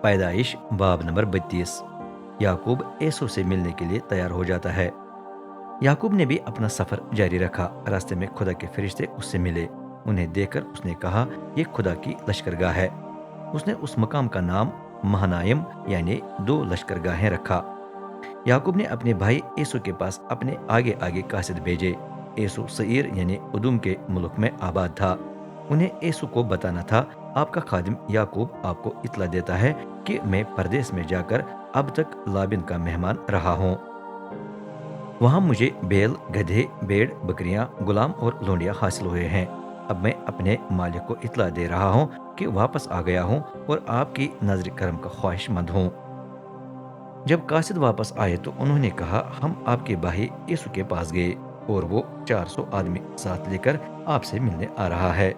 پیدائش باب نمبر 32۔ یعقوب ایسو سے ملنے کے لیے تیار ہو جاتا ہے۔ یعقوب نے بھی اپنا سفر جاری رکھا۔ راستے میں خدا کے فرشتے اس سے ملے۔ انہیں دیکھ کر اس نے کہا، یہ خدا کی لشکرگاہ ہے۔ اس نے اس مقام کا نام مہنائم یعنی 2 لشکرگاہیں رکھا۔ یعقوب نے اپنے بھائی ایسو کے پاس اپنے آگے آگے قاصد بھیجے۔ ایسو سعیر یعنی ادوم کے ملک میں آباد تھا۔ انہیں ایسو کو بتانا تھا، آپ کا خادم یعقوب آپ کو اطلاع دیتا ہے کہ میں پردیس میں جا کر اب تک لابن کا مہمان رہا ہوں۔ وہاں مجھے بیل، گدھے، بھیڑ، بکریاں، غلام اور لونڈیاں حاصل ہوئے ہیں۔ اب میں اپنے مالک کو اطلاع دے رہا ہوں کہ واپس آ گیا ہوں اور آپ کی نظر کرم کا خواہش مند ہوں۔ جب قاصد واپس آئے تو انہوں نے کہا، ہم آپ کے بھائی ایسو کے پاس گئے اور وہ 400 آدمی ساتھ لے کر آپ سے ملنے آ رہا ہے۔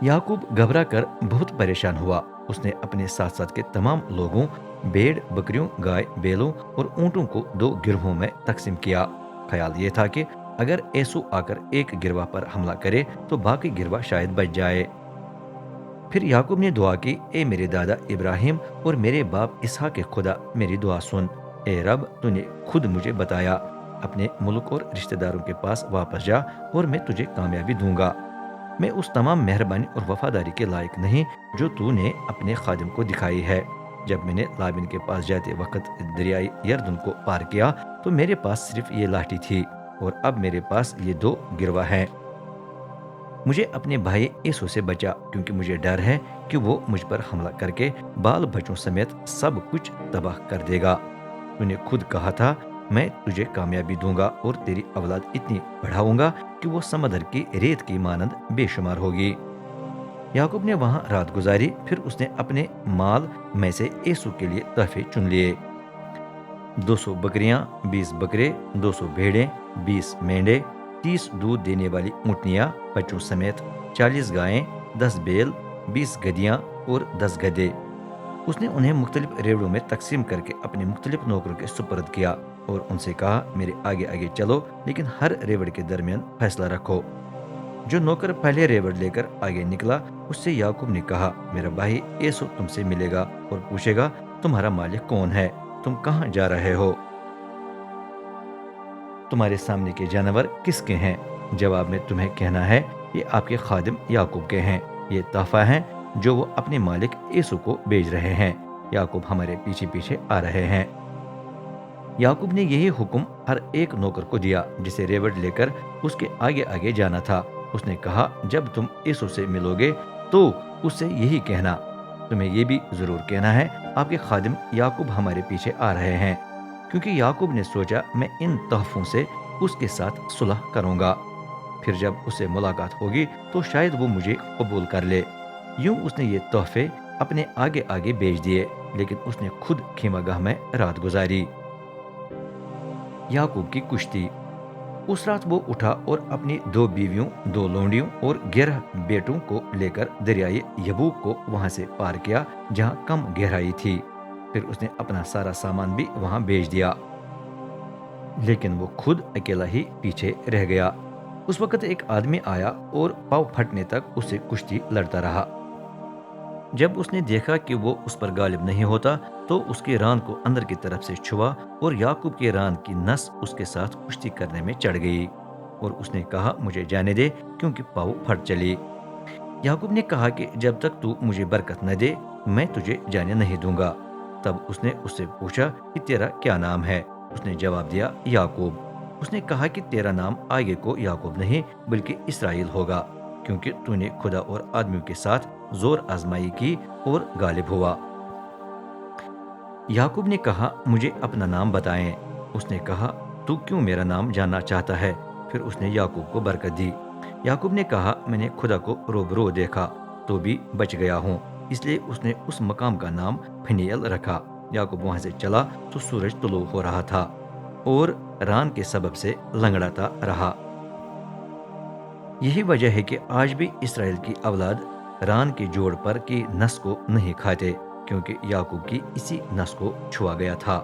یعقوب گھبرا کر بہت پریشان ہوا۔ اس نے اپنے ساتھ ساتھ کے تمام لوگوں، بھیڑ، بکریوں، گائے، بیلوں اور اونٹوں کو 2 گروہوں میں تقسیم کیا۔ خیال یہ تھا کہ اگر ایسو آ کر ایک گروہ پر حملہ کرے تو باقی گروہ شاید بچ جائے۔ پھر یعقوب نے دعا کی، اے میرے دادا ابراہیم اور میرے باپ اسحاق کے خدا، میری دعا سن۔ اے رب، تو نے خود مجھے بتایا، اپنے ملک اور رشتہ داروں کے پاس واپس جا اور میں تجھے کامیابی دوں گا۔ میں اس تمام مہربانی اور وفاداری کے لائق نہیں جو تو نے اپنے خادم کو دکھائی ہے۔ جب میں نے لابن کے پاس جاتے وقت دریائے یردن کو پار کیا تو میرے پاس صرف یہ لاٹھی تھی اور اب میرے پاس یہ 2 گروہ ہیں۔ مجھے اپنے بھائی ایسو سے بچا کیونکہ مجھے ڈر ہے کہ وہ مجھ پر حملہ کر کے بال بچوں سمیت سب کچھ تباہ کر دے گا۔ تو نے خود کہا تھا، میں تجھے کامیابی دوں گا اور تیری اولاد اتنی بڑھاؤں گا کہ وہ سمندر کی ریت کی مانند بے شمار ہوگی۔ یعقوب نے وہاں رات گزاری۔ پھر اس نے اپنے مال میں سے ایسو کے لیے تحفے چن لیے۔ 200 بکریاں، 20 بکرے، 200 بھیڑیں، 20 مینڈے، 30 دودھ دینے والی اونٹنیاں بچوں سمیت، 40 گائیں، 10 بیل، 20 گدیاں اور 10 گدھے۔ اس نے انہیں مختلف ریوڑوں میں تقسیم کر کے اپنے مختلف نوکروں کے سپرد کیا اور ان سے کہا، میرے آگے آگے چلو لیکن ہر ریوڑ کے درمیان فیصلہ رکھو۔ جو نوکر پہلے ریوڑ لے کر آگے نکلا اس سے یعقوب نے کہا، میرا بھائی ایسو تم سے ملے گا اور پوچھے گا، تمہارا مالک کون ہے؟ تم کہاں جا رہے ہو؟ تمہارے سامنے کے جانور کس کے ہیں؟ جواب میں تمہیں کہنا ہے، یہ آپ کے خادم یعقوب کے ہیں، یہ تحفہ ہیں جو وہ اپنے مالک ایسو کو بھیج رہے ہیں۔ یعقوب ہمارے پیچھے پیچھے آ رہے ہیں۔ یعقوب نے یہی حکم ہر ایک نوکر کو دیا جسے ریوڑ لے کر اس کے آگے آگے جانا تھا۔ اس نے کہا، جب تم ایسو سے ملو گے تو اس سے یہی کہنا، تمہیں یہ بھی ضرور کہنا ہے، آپ کے خادم یعقوب ہمارے پیچھے آ رہے ہیں، کیونکہ یعقوب نے سوچا میں ان تحفوں سے اس کے ساتھ صلح کروں گا، پھر جب اسے ملاقات ہوگی تو شاید وہ مجھے قبول کر لے۔ یوں اس نے یہ تحفے اپنے آگے آگے بھیج دیے، لیکن اس نے خود خیمہ گاہ میں رات گزاری۔ یعقوب کی کشتی۔ اس رات وہ اٹھا اور اپنی 2 بیویوں، 2 لونڈیوں اور 11 بیٹوں کو لے کر دریائے یبوک کو وہاں سے پار کیا جہاں کم گہرائی تھی۔ پھر اس نے اپنا سارا سامان بھی وہاں بھیج دیا، لیکن وہ خود اکیلا ہی پیچھے رہ گیا۔ اس وقت ایک آدمی آیا اور پاؤں پھٹنے تک اس سے کشتی لڑتا رہا۔ جب اس نے دیکھا کہ وہ اس پر غالب نہیں ہوتا تو اس کے ران کو اندر کی طرف سے چھوا اور یعقوب کے ران کی نس اس کے ساتھ کشتی کرنے میں چڑھ گئی اور اس نے کہا، مجھے جانے دے کیونکہ پاؤں پھٹ چلی۔ یعقوب نے کہا کہ جب تک تو مجھے برکت نہ دے میں تجھے جانے نہیں دوں گا۔ تب اس نے اس سے پوچھا کہ تیرا کیا نام ہے؟ اس نے جواب دیا، یعقوب۔ اس نے کہا کہ تیرا نام آگے کو یعقوب نہیں بلکہ اسرائیل ہوگا، کیونکہ تو نے خدا اور آدمیوں کے ساتھ زور آزمائی کی اور غالب ہوا۔ یعقوب نے کہا، مجھے اپنا نام بتائیں۔ اس نے کہا، تو کیوں میرا نام جاننا چاہتا ہے؟ پھر اس نے یعقوب کو برکت دی۔ یعقوب نے کہا، میں نے خدا کو روبرو دیکھا تو بھی بچ گیا ہوں، اس لیے اس نے اس مقام کا نام پھنیل رکھا۔ یعقوب وہاں سے چلا تو سورج طلوع ہو رہا تھا اور ران کے سبب سے لنگڑاتا رہا۔ یہی وجہ ہے کہ آج بھی اسرائیل کی اولاد ران کے جوڑ پر کی نس کو نہیں کھاتے، کیونکہ یعقوب کی اسی نس کو چھوا گیا تھا۔